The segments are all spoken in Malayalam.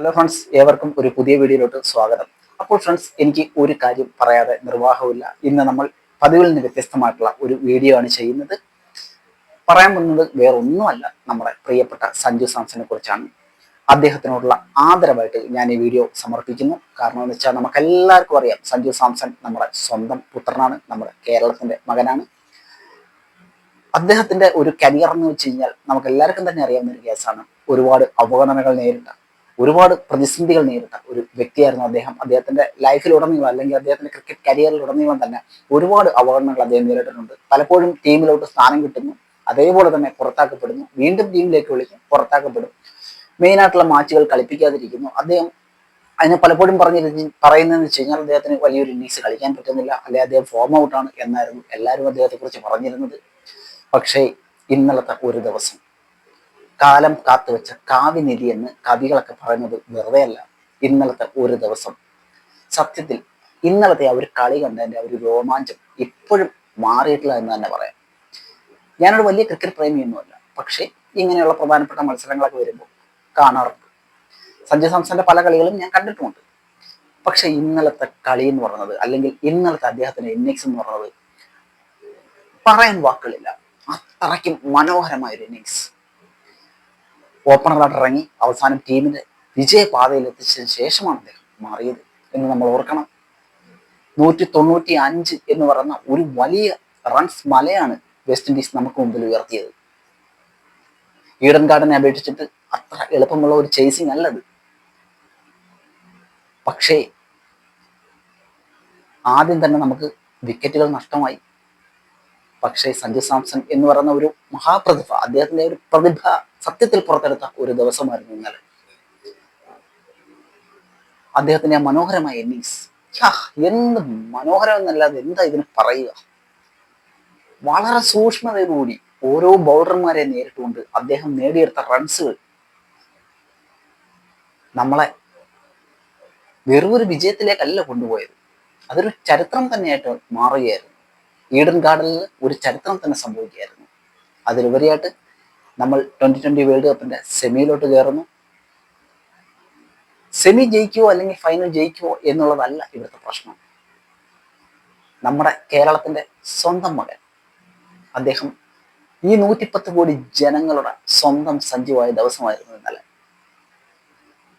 ഹലോ ഫ്രണ്ട്സ്, ഏവർക്കും ഒരു പുതിയ വീഡിയോയിലോട്ട് സ്വാഗതം. അപ്പോൾ ഫ്രണ്ട്സ്, എനിക്ക് ഒരു കാര്യം പറയാതെ നിർവാഹമില്ല. ഇന്ന് നമ്മൾ പതിവിൽ നിന്ന് വ്യത്യസ്തമായിട്ടുള്ള ഒരു വീഡിയോ ആണ് ചെയ്യുന്നത്. പറയാൻ പോകുന്നത് വേറൊന്നുമല്ല, നമ്മുടെ പ്രിയപ്പെട്ട സഞ്ജു സാംസനെ കുറിച്ചാണ്. അദ്ദേഹത്തിനോടുള്ള ആദരവായിട്ട് ഞാൻ ഈ വീഡിയോ സമർപ്പിക്കുന്നു. കാരണം എന്ന് വെച്ചാൽ നമുക്ക് എല്ലാവർക്കും അറിയാം, സഞ്ജു സാംസൺ നമ്മുടെ സ്വന്തം പുത്രനാണ്, നമ്മുടെ കേരളത്തിന്റെ മകനാണ്. അദ്ദേഹത്തിന്റെ ഒരു കരിയർ എന്ന് വെച്ച് കഴിഞ്ഞാൽ നമുക്ക് എല്ലാവർക്കും തന്നെ അറിയാവുന്ന ഒരു കേസാണ്. ഒരുപാട് അവഗണനകൾ നേരിട്ട, ഒരുപാട് പ്രതിസന്ധികൾ നേരിട്ട ഒരു വ്യക്തിയായിരുന്നു അദ്ദേഹം. അദ്ദേഹത്തിന്റെ ലൈഫിലുടനീളം, അല്ലെങ്കിൽ അദ്ദേഹത്തിന്റെ ക്രിക്കറ്റ് കരിയറിലുടനീളം തന്നെ ഒരുപാട് അവഗണനകൾ അദ്ദേഹം നേരിട്ടിട്ടുണ്ട്. പലപ്പോഴും ടീമിലോട്ട് സ്ഥാനം കിട്ടുന്നു, അതേപോലെ തന്നെ പുറത്താക്കപ്പെടുന്നു, വീണ്ടും ടീമിലേക്ക് വിളിക്കും, പുറത്താക്കപ്പെടും, മെയിനായിട്ടുള്ള മാച്ചുകൾ കളിപ്പിക്കാതിരിക്കുന്നു. അദ്ദേഹം അതിനെ പലപ്പോഴും പറയുന്നതെന്ന് വെച്ച് കഴിഞ്ഞാൽ അദ്ദേഹത്തിന് വലിയൊരു ഇന്നിങ്സ് കളിക്കാൻ പറ്റുന്നില്ല, അല്ലെങ്കിൽ അദ്ദേഹം ഫോം ഔട്ടാണ് എന്നായിരുന്നു എല്ലാവരും അദ്ദേഹത്തെ കുറിച്ച് പറഞ്ഞിരുന്നത്. പക്ഷേ ഇന്നലത്തെ ഒരു ദിവസം, കാലം കാത്തുവെച്ച കാവ്യനിധി എന്ന് കവികളൊക്കെ പറയുന്നത് വെറുതെ അല്ല. ഇന്നലത്തെ ഒരു ദിവസം സത്യത്തിൽ ഇന്നലത്തെ ആ ഒരു കളി കണ്ടതിന്റെ ആ ഒരു രോമാഞ്ചം ഇപ്പോഴും മാറിയിട്ടില്ല എന്ന് തന്നെ പറയാം. ഞാനൊരു വലിയ ക്രിക്കറ്റ് പ്രേമിയൊന്നുമല്ല, പക്ഷേ ഇങ്ങനെയുള്ള പ്രധാനപ്പെട്ട മത്സരങ്ങളൊക്കെ വരുമ്പോൾ കാണാറുണ്ട്. സഞ്ജു സാംസന്റെ പല കളികളും ഞാൻ കണ്ടിട്ടുമുണ്ട്. പക്ഷെ ഇന്നലത്തെ കളി എന്ന് പറയുന്നത്, അല്ലെങ്കിൽ ഇന്നലത്തെ അദ്ദേഹത്തിന്റെ ഇന്നിങ്സ് എന്ന് പറയുന്നത്, പറയാൻ വാക്കുകളില്ല. അത്രയ്ക്കും മനോഹരമായ ഒരു ഇന്നിങ്സ്. ഓപ്പണറായിട്ട് ഇറങ്ങി അവസാനം ടീമിന്റെ വിജയപാതയിൽ എത്തിച്ചതിന് ശേഷമാണ് അദ്ദേഹം മാറിയത് എന്ന് നമ്മൾ ഓർക്കണം. 195 എന്ന് പറയുന്ന ഒരു വലിയ റൺസ് മലയാണ് വെസ്റ്റ് ഇൻഡീസ് നമുക്ക് മുമ്പിൽ ഉയർത്തിയത്. ഈഡൻ ഗാർഡനെ അപേക്ഷിച്ചിട്ട് അത്ര എളുപ്പമുള്ള ഒരു ചേസിങ് അല്ലത്. പക്ഷേ ആദ്യം തന്നെ നമുക്ക് വിക്കറ്റുകൾ നഷ്ടമായി. പക്ഷേ സഞ്ജു സാംസൺ എന്ന് പറയുന്ന ഒരു മഹാപ്രതിഭ, അദ്ദേഹത്തിന്റെ ഒരു പ്രതിഭ സത്യത്തിൽ പുറത്തെടുത്ത ഒരു ദിവസമായിരുന്നു ഇന്നലെ. അദ്ദേഹത്തിന്റെ ആ മനോഹരമായ ഇന്നിങ്സ്, എന്ത് മനോഹരം എന്നല്ലാതെ എന്താ ഇതിന് പറയുക. വളരെ സൂക്ഷ്മതയോടുകൂടി ഓരോ ബൗളർമാരെ നേരിട്ടുകൊണ്ട് അദ്ദേഹം നേടിയെടുത്ത റൺസുകൾ നമ്മളെ വെറൊരു വിജയത്തിലേക്കല്ല കൊണ്ടുപോയത്, അതൊരു ചരിത്രം തന്നെയായിട്ട് മാറുകയായിരുന്നു. ഈഡൻ ഗാർഡനിൽ ഒരു ചരിത്രം തന്നെ സംഭവിക്കുകയായിരുന്നു. അതിലുപരിയായിട്ട് നമ്മൾ 2020 വേൾഡ് കപ്പിന്റെ സെമിയിലോട്ട് കയറുന്നു. സെമി ജയിക്കുവോ അല്ലെങ്കിൽ ഫൈനൽ ജയിക്കുവോ എന്നുള്ളതല്ല ഇവിടുത്തെ പ്രശ്നം. നമ്മുടെ കേരളത്തിന്റെ സ്വന്തം മകൻ, അദ്ദേഹം ഈ 110 കോടി ജനങ്ങളുടെ സ്വന്തം സഞ്ജുവായ ദിവസമായിരുന്നു ഇന്നലെ.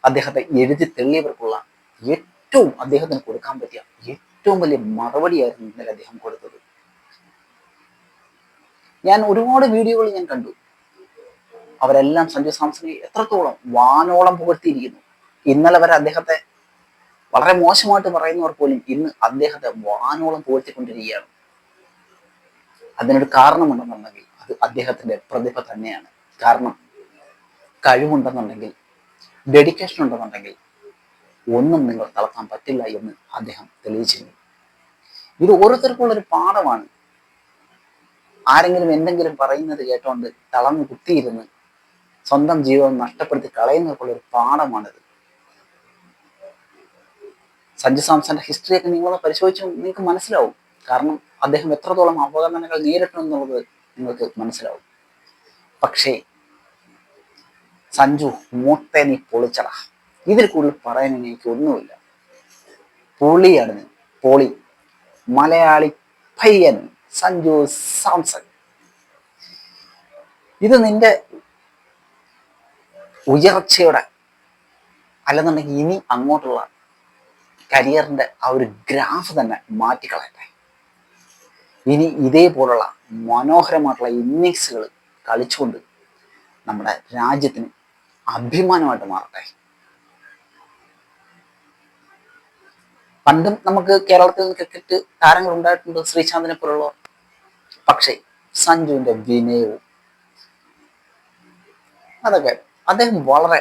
അദ്ദേഹത്തെ എഴുതി തെളിയവർക്കുള്ള ഏറ്റവും അദ്ദേഹത്തിന് കൊടുക്കാൻ പറ്റിയ ഏറ്റവും വലിയ മറുപടിയായിരുന്നു ഇന്നലെ അദ്ദേഹം കൊടുത്തത്. ഞാൻ ഒരുപാട് വീഡിയോകൾ ഞാൻ കണ്ടു. അവരെല്ലാം സഞ്ജു സാംസനെ എത്രത്തോളം വാനോളം പുകഴ്ത്തിയിരിക്കുന്നു. ഇന്നലെ വരെ അദ്ദേഹത്തെ വളരെ മോശമായിട്ട് പറയുന്നവർ പോലും ഇന്ന് അദ്ദേഹത്തെ വാനോളം പുകഴ്ത്തിക്കൊണ്ടിരിക്കുകയാണ്. അതിനൊരു കാരണമുണ്ടെന്നുണ്ടെങ്കിൽ അത് അദ്ദേഹത്തിന്റെ പ്രതിഭ തന്നെയാണ്. കാരണം കഴിവുണ്ടെന്നുണ്ടെങ്കിൽ, ഡെഡിക്കേഷൻ ഉണ്ടെന്നുണ്ടെങ്കിൽ ഒന്നും നിങ്ങൾ തളർത്താൻ പറ്റില്ല എന്ന് അദ്ദേഹം തെളിയിച്ചിരുന്നു. ഇത് ഓരോരുത്തർക്കുള്ളൊരു പാഠമാണ്. ആരെങ്കിലും എന്തെങ്കിലും പറയുന്നത് കേട്ടോണ്ട് തളർന്നു കുത്തിയിരുന്ന് സ്വന്തം ജീവിതം നഷ്ടപ്പെടുത്തി കളയുന്നവർക്കുള്ളൊരു പാഠമാണിത്. സഞ്ജു സാംസന്റെ ഹിസ്റ്ററിയൊക്കെ നിങ്ങളൊന്ന് പരിശോധിച്ച് നിങ്ങൾക്ക് മനസ്സിലാവും. കാരണം അദ്ദേഹം എത്രത്തോളം അവഗണനകൾ നേരിട്ടു എന്നുള്ളത് നിങ്ങൾക്ക് മനസ്സിലാവും. പക്ഷേ സഞ്ജു മൂത്തെ നീ പൊളിച്ചടാ. ഇതിൽ കൂടുതൽ പറയാൻ എനിക്ക് ഒന്നുമില്ല. പൊളിയാണ് നീ, പൊളി. മലയാളി പയ്യൻ സഞ്ജു സാംസൺ. ഇത് നിന്റെ ഉയർച്ചയുടെ, അല്ലെന്നുണ്ടെങ്കിൽ ഇനി അങ്ങോട്ടുള്ള കരിയറിന്റെ ആ ഒരു ഗ്രാഫ് തന്നെ മാറ്റിക്കളയട്ടെ. ഇനി ഇതേപോലുള്ള മനോഹരമായിട്ടുള്ള ഇന്നിങ്സുകൾ കളിച്ചുകൊണ്ട് നമ്മുടെ രാജ്യത്തിന് അഭിമാനമായിട്ട് മാറട്ടെ. പണ്ടും നമുക്ക് കേരളത്തിൽ ക്രിക്കറ്റ് താരങ്ങൾ ഉണ്ടായിട്ടുണ്ട്, ശ്രീശാന്തിനെ പോലുള്ളവർ. പക്ഷേ സഞ്ജുവിന്റെ വിനയവും അതൊക്കെ, അദ്ദേഹം വളരെ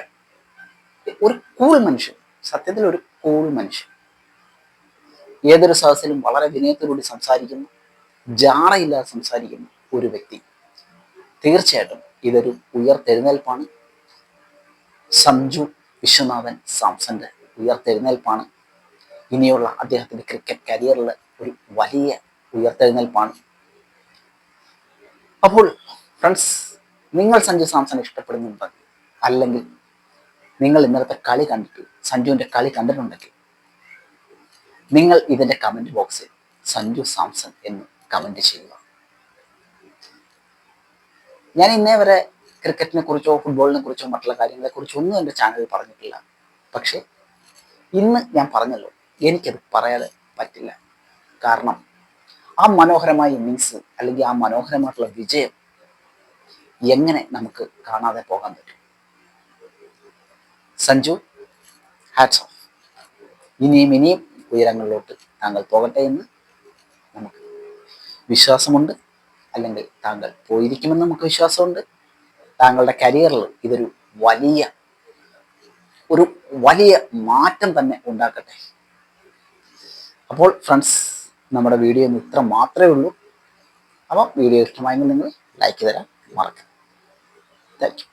ഒരു കൂൾ മനുഷ്യൻ, സത്യത്തിൽ ഒരു കൂൾ മനുഷ്യൻ. ഏതൊരു സദസ്സിലും വളരെ വിനയത്തോടുകൂടി സംസാരിക്കുന്നു, ജാടയില്ലാതെ സംസാരിക്കുന്ന ഒരു വ്യക്തി. തീർച്ചയായിട്ടും ഇതൊരു ഉയർത്തെഴുന്നേൽപ്പാണ്. സഞ്ജു വിശ്വനാഥൻ സാംസന്റെ ഉയർത്തെഴുന്നേൽപ്പാണ്. ഇനിയുള്ള അദ്ദേഹത്തിന്റെ ക്രിക്കറ്റ് കരിയറിൽ ഒരു വലിയ ഉയർത്തെഴുന്നേൽപ്പാണ്. അപ്പോൾ ഫ്രണ്ട്സ്, നിങ്ങൾ സഞ്ജു സാംസൺ ഇഷ്ടപ്പെടുന്നുണ്ടെങ്കിൽ, അല്ലെങ്കിൽ നിങ്ങൾ ഇന്നലത്തെ കളി കണ്ടിട്ട് സഞ്ജുവിന്റെ കളി കണ്ടിട്ടുണ്ടെങ്കിൽ നിങ്ങൾ ഇതിന്റെ കമന്റ് ബോക്സിൽ സഞ്ജു സാംസൺ എന്ന് കമന്റ് ചെയ്യുക. ഞാൻ ഇന്നേ വരെ ക്രിക്കറ്റിനെ കുറിച്ചോ ഫുട്ബോളിനെ കുറിച്ചോ മറ്റുള്ള കാര്യങ്ങളെ കുറിച്ചോ ഒന്നും എൻ്റെ ചാനലിൽ പറഞ്ഞിട്ടില്ല. പക്ഷേ ഇന്ന് ഞാൻ പറഞ്ഞല്ലോ, എനിക്കത് പറയാതെ പറ്റില്ല. കാരണം ആ മനോഹരമായ ഇന്നിങ്സ് അല്ലെങ്കിൽ ആ മനോഹരമായിട്ടുള്ള വിജയം എങ്ങനെ നമുക്ക് കാണാതെ പോകാൻ പറ്റും? Sanju, hats off. ഇനിയും ഇനിയും ഉയരങ്ങളിലോട്ട് താങ്കൾ പോകട്ടെ എന്ന് നമുക്ക് വിശ്വാസമുണ്ട്. അല്ലെങ്കിൽ താങ്കൾ പോയിരിക്കുമെന്ന് നമുക്ക് വിശ്വാസമുണ്ട്. താങ്കളുടെ കരിയറിൽ ഇതൊരു വലിയ ഒരു വലിയ മാറ്റം തന്നെ ഉണ്ടാക്കട്ടെ. അപ്പോൾ ഫ്രണ്ട്സ്, നമ്മുടെ വീഡിയോ ഇത്ര മാത്രമേ ഉള്ളൂ. അപ്പോൾ വീഡിയോ ഇഷ്ടമായെങ്കിൽ നിങ്ങൾ ലൈക്ക് തരാൻ മറക്കരുത്. Thank you.